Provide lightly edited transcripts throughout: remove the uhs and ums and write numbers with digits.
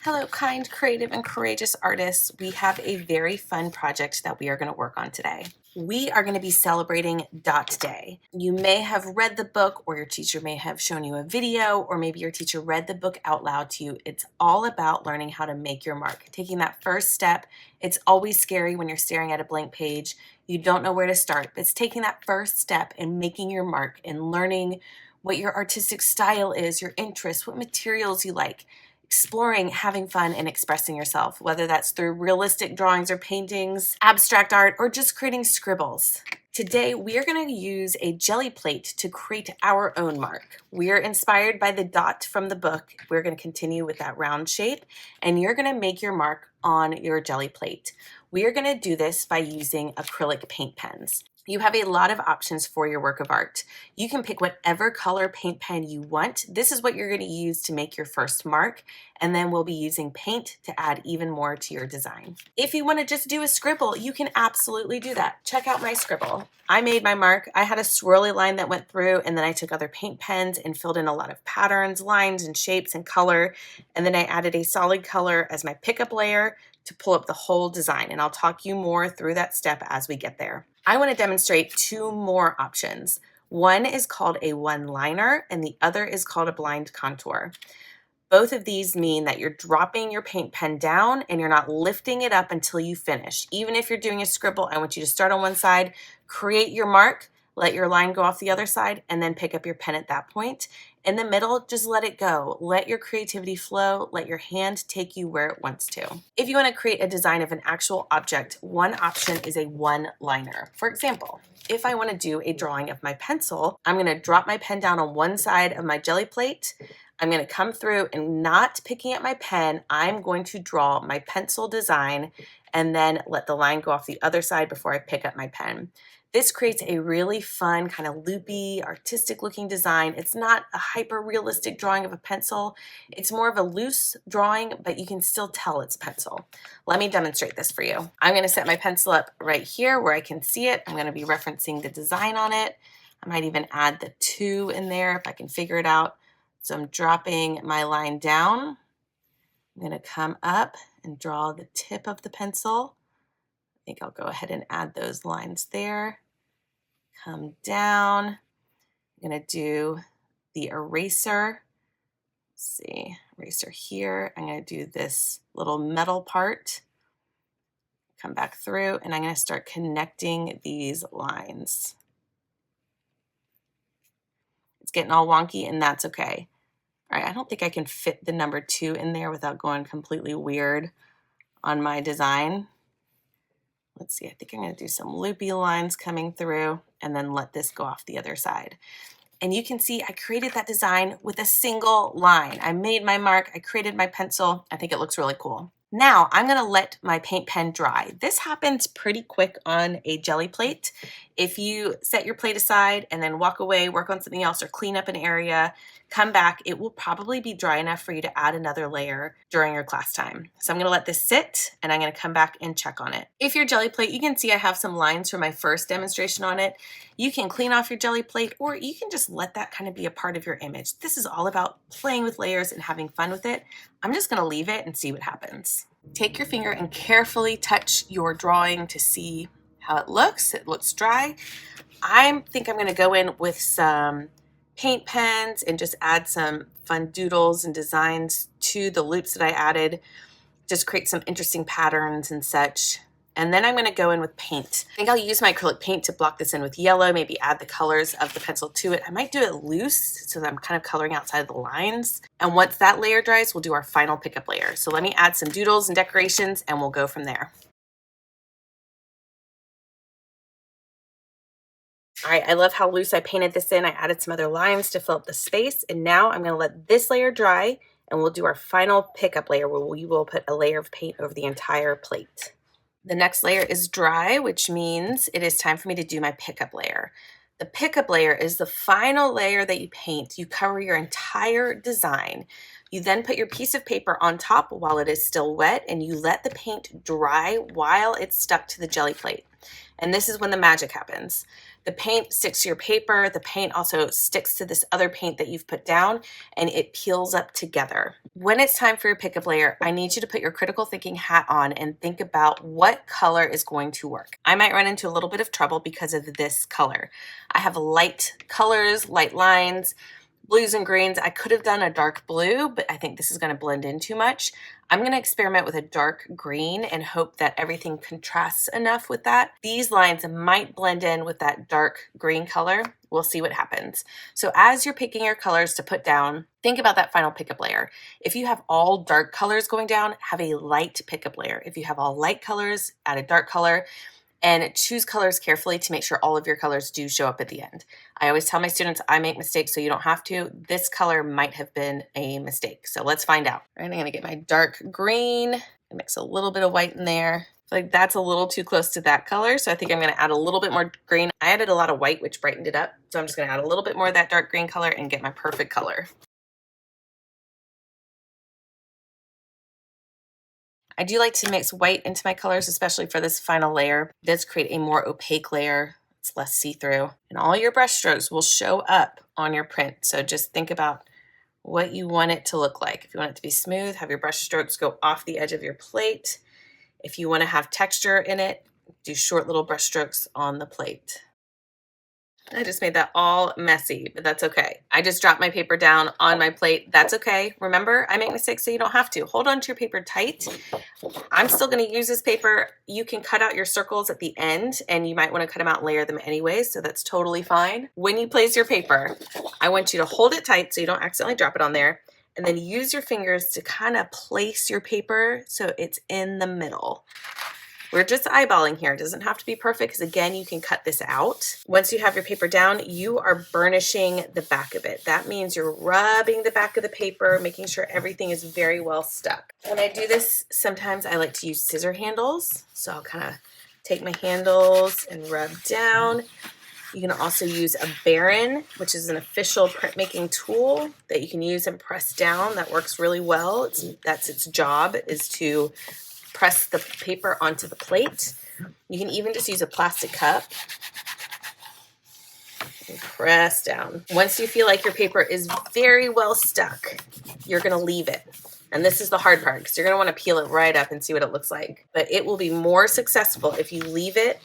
Hello, kind, creative, and courageous artists. We have a very fun project that we are going to work on today. We are going to be celebrating Dot Day. You may have read the book, or your teacher may have shown you a video, or maybe your teacher read the book out loud to you. It's all about learning how to make your mark, taking that first step. It's always scary when you're staring at a blank page. You don't know where to start. It's taking that first step and making your mark and learning what your artistic style is, your interests, what materials you like. Exploring, having fun, and expressing yourself, whether that's through realistic drawings or paintings, abstract art, or just creating scribbles. Today, we are going to use a jelly plate to create our own mark. We are inspired by the dot from the book. We're going to continue with that round shape, and you're going to make your mark on your jelly plate. We are going to do this by using acrylic paint pens. You have a lot of options for your work of art. You can pick whatever color paint pen you want. This is what you're going to use to make your first mark, and then we'll be using paint to add even more to your design. If you want to just do a scribble, you can absolutely do that. Check out my scribble. I made my mark. I had a swirly line that went through, and then I took other paint pens and filled in a lot of patterns, lines, and shapes and color, and then I added a solid color as my pickup layer to pull up the whole design, and I'll talk you more through that step as we get there. I want to demonstrate two more options. One is called a one-liner, and the other is called a blind contour. Both of these mean that you're dropping your paint pen down and you're not lifting it up until you finish. Even if you're doing a scribble, I want you to start on one side, create your mark, let your line go off the other side, and then pick up your pen at that point. In the middle, just let it go. Let your creativity flow. Let your hand take you where it wants to. If you want to create a design of an actual object, one option is a one-liner. For example, if I want to do a drawing of my pencil, I'm going to drop my pen down on one side of my jelly plate. I'm going to come through and not picking up my pen, I'm going to draw my pencil design and then let the line go off the other side before I pick up my pen. This creates a really fun, kind of loopy, artistic looking design. It's not a hyper realistic drawing of a pencil. It's more of a loose drawing, but you can still tell it's pencil. Let me demonstrate this for you. I'm going to set my pencil up right here where I can see it. I'm going to be referencing the design on it. I might even add the 2 in there if I can figure it out. So I'm dropping my line down. I'm going to come up and draw the tip of the pencil. I think I'll go ahead and add those lines there. Come down. I'm going to do the eraser. Let's see, eraser here. I'm going to do this little metal part. Come back through, and I'm going to start connecting these lines. It's getting all wonky, and that's okay. All right, I don't think I can fit the number 2 in there without going completely weird on my design. Let's see, I think I'm going to do some loopy lines coming through and then let this go off the other side. And you can see I created that design with a single line. I made my mark, I created my pencil. I think it looks really cool. Now I'm going to let my paint pen dry. This happens pretty quick on a jelly plate. If you set your plate aside and then walk away, work on something else, or clean up an area, come back, it will probably be dry enough for you to add another layer during your class time. So I'm going to let this sit, and I'm going to come back and check on it. If your jelly plate, you can see I have some lines from my first demonstration on it. You can clean off your jelly plate, or you can just let that kind of be a part of your image. This is all about playing with layers and having fun with it. I'm just going to leave it and see what happens. Take your finger and carefully touch your drawing to see how it looks. It looks dry. I think I'm going to go in with some paint pens and just add some fun doodles and designs to the loops that I added. Just create some interesting patterns and such. And then I'm going to go in with paint. I think I'll use my acrylic paint to block this in with yellow, maybe add the colors of the pencil to it. I might do it loose so that I'm kind of coloring outside the lines. And once that layer dries, we'll do our final pickup layer. So let me add some doodles and decorations and we'll go from there. All right, I love how loose I painted this in. I added some other lines to fill up the space. And now I'm going to let this layer dry and we'll do our final pickup layer where we will put a layer of paint over the entire plate. The next layer is dry, which means it is time for me to do my pickup layer. The pickup layer is the final layer that you paint. You cover your entire design. You then put your piece of paper on top while it is still wet, and you let the paint dry while it's stuck to the jelly plate. And this is when the magic happens. The paint sticks to your paper. The paint also sticks to this other paint that you've put down, and it peels up together. When it's time for your pickup layer, I need you to put your critical thinking hat on and think about what color is going to work. I might run into a little bit of trouble because of this color. I have light colors, light lines, blues and greens. I could have done a dark blue, but I think this is going to blend in too much. I'm going to experiment with a dark green and hope that everything contrasts enough with that. These lines might blend in with that dark green color. We'll see what happens. So as you're picking your colors to put down, think about that final pickup layer. If you have all dark colors going down, have a light pickup layer. If you have all light colors, add a dark color. And choose colors carefully to make sure all of your colors do show up at the end. I always tell my students I make mistakes so you don't have to. This color might have been a mistake. So let's find out. All right, I'm gonna get my dark green and mix a little bit of white in there. I feel like that's a little too close to that color. So I think I'm gonna add a little bit more green. I added a lot of white, which brightened it up. So I'm just gonna add a little bit more of that dark green color and get my perfect color. I do like to mix white into my colors, especially for this final layer. It does create a more opaque layer. It's less see-through. And all your brush strokes will show up on your print. So just think about what you want it to look like. If you want it to be smooth, have your brush strokes go off the edge of your plate. If you want to have texture in it, do short little brush strokes on the plate. I just made that all messy, but that's okay. I just dropped my paper down on my plate. That's okay. Remember, I make mistakes so you don't have to. Hold on to your paper tight. I'm still going to use this paper. You can cut out your circles at the end, and you might want to cut them out and layer them anyway, so that's totally fine. When you place your paper, I want you to hold it tight so you don't accidentally drop it on there, and then use your fingers to kind of place your paper so it's in the middle. We're just eyeballing here. It doesn't have to be perfect because, again, you can cut this out. Once you have your paper down, you are burnishing the back of it. That means you're rubbing the back of the paper, making sure everything is very well stuck. When I do this, sometimes I like to use scissor handles. So I'll kind of take my handles and rub down. You can also use a Baron, which is an official printmaking tool that you can use and press down. That works really well. That's its job, is to press the paper onto the plate. You can even just use a plastic cup and press down. Once you feel like your paper is very well stuck, you're going to leave it. And this is the hard part because you're going to want to peel it right up and see what it looks like. But it will be more successful if you leave it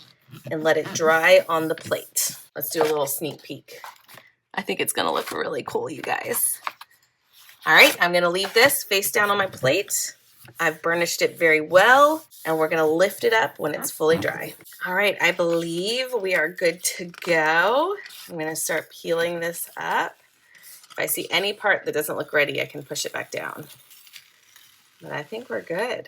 and let it dry on the plate. Let's do a little sneak peek. I think it's going to look really cool, you guys. All right, I'm going to leave this face down on my plate. I've burnished it very well, and we're going to lift it up when it's fully dry. All right, I believe we are good to go. I'm going to start peeling this up. If I see any part that doesn't look ready, I can push it back down. But I think we're good.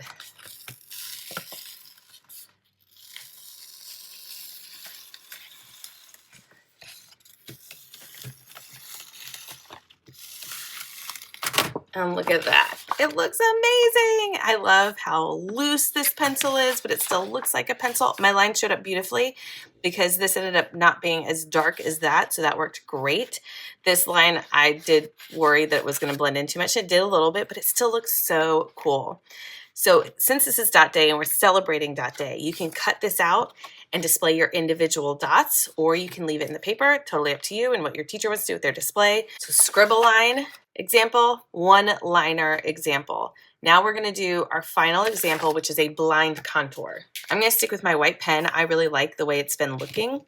And look at that. It looks amazing. I love how loose this pencil is, but it still looks like a pencil. My line showed up beautifully because this ended up not being as dark as that, so that worked great. This line, I did worry that it was going to blend in too much. It did a little bit, but it still looks so cool. So since this is dot day and we're celebrating dot day, you can cut this out and display your individual dots, or you can leave it in the paper. Totally up to you and what your teacher wants to do with their display. So scribble line example, one liner example. Now we're going to do our final example, which is a blind contour. I'm going to stick with my white pen. I really like the way it's been looking.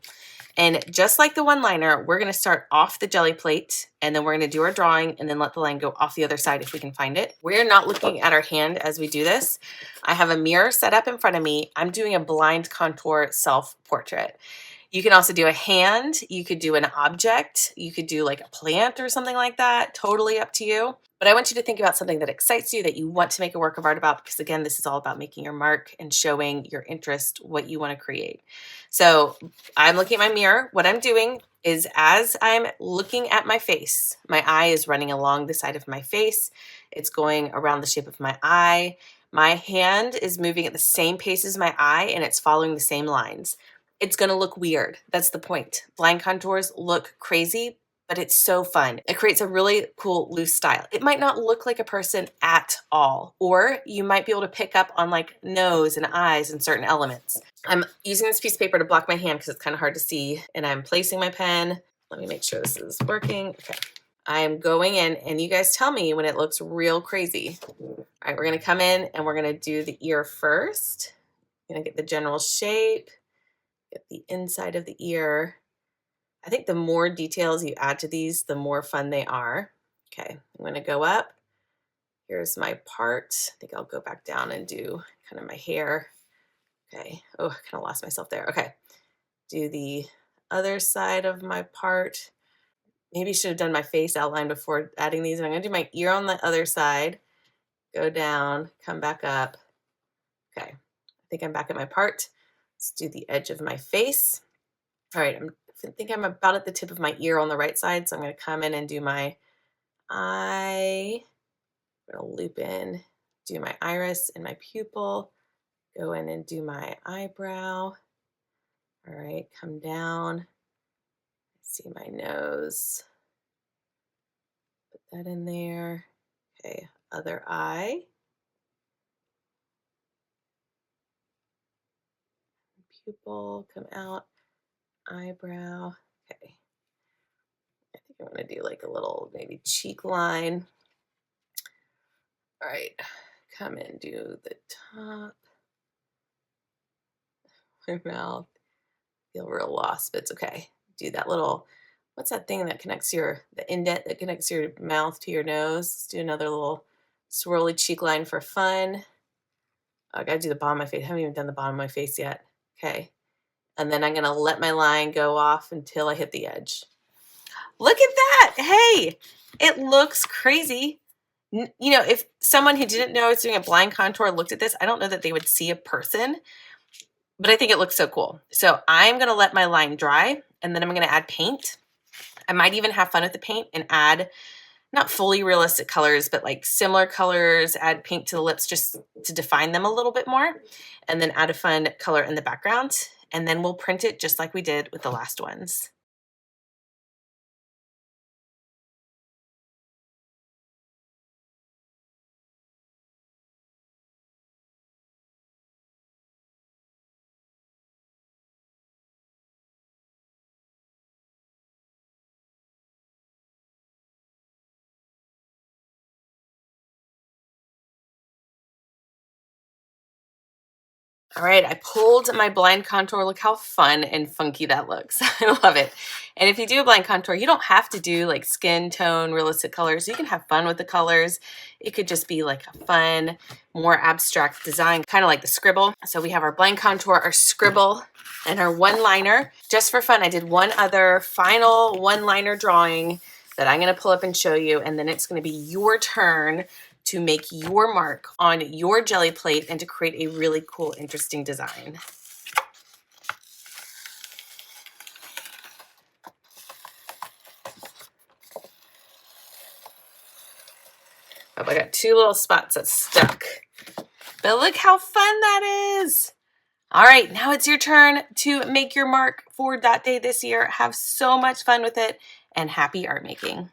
And just like the one liner, we're going to start off the jelly plate, and then we're going to do our drawing and then let the line go off the other side if we can find it. We're not looking at our hand as we do this. I have a mirror set up in front of me. I'm doing a blind contour self-portrait. You can also do a hand. You could do an object. You could do like a plant or something like that. Totally up to you. But I want you to think about something that excites you, that you want to make a work of art about, because again, this is all about making your mark and showing your interest, what you want to create. So I'm looking at my mirror. What I'm doing is, as I'm looking at my face, my eye is running along the side of my face. It's going around the shape of my eye. My hand is moving at the same pace as my eye, and it's following the same lines. It's going to look weird. That's the point. Blind contours look crazy, but it's so fun. It creates a really cool loose style. It might not look like a person at all, or you might be able to pick up on like nose and eyes and certain elements. I'm using this piece of paper to block my hand because it's kind of hard to see, and I'm placing my pen. Let me make sure this is working. Okay. I'm going in, and you guys tell me when it looks real crazy. All right, we're gonna come in and we're gonna do the ear first. I'm gonna get the general shape, get the inside of the ear. I think the more details you add to these, the more fun they are. Okay, I'm gonna go up. Here's my part. I think I'll go back down and do kind of my hair. Okay, oh, I kind of lost myself there. Okay, do the other side of my part. Maybe should have done my face outline before adding these. And I'm gonna do my ear on the other side, go down, come back up. Okay, I think I'm back at my part. Let's do the edge of my face. All right, I think I'm about at the tip of my ear on the right side, so I'm going to come in and do my eye. I'm going to loop in, do my iris and my pupil, go in and do my eyebrow. All right, come down, see my nose, put that in there. Okay, other eye, pupil, come out, eyebrow. Okay, I think I'm going to do like a little maybe cheek line. All right, come and do the top, my mouth. Feel real lost, but it's okay. Do that little, what's that thing that connects the indent that connects your mouth to your nose? Let's do another little swirly cheek line for fun. I gotta do the bottom of my face. I haven't even done the bottom of my face yet. Okay. And then I'm gonna let my line go off until I hit the edge. Look at that. Hey, it looks crazy. You know, if someone who didn't know I was doing a blind contour looked at this, I don't know that they would see a person, but I think it looks so cool. So I'm gonna let my line dry, and then I'm gonna add paint. I might even have fun with the paint and add not fully realistic colors, but like similar colors, add paint to the lips just to define them a little bit more, and then add a fun color in the background. And then we'll print it just like we did with the last ones. All right, I pulled my blind contour. Look how fun and funky that looks. I love it. And if you do a blind contour, you don't have to do like skin tone, realistic colors. You can have fun with the colors. It could just be like a fun, more abstract design, kind of like the scribble. So we have our blind contour, our scribble, and our one-liner. Just for fun, I did one other final one-liner drawing that I'm gonna pull up and show you, and then it's gonna be your turn to make your mark on your jelly plate and to create a really cool, interesting design. Oh, I got two little spots that stuck. But look how fun that is. All right, now it's your turn to make your mark for Dot Day this year. Have so much fun with it, and happy art making.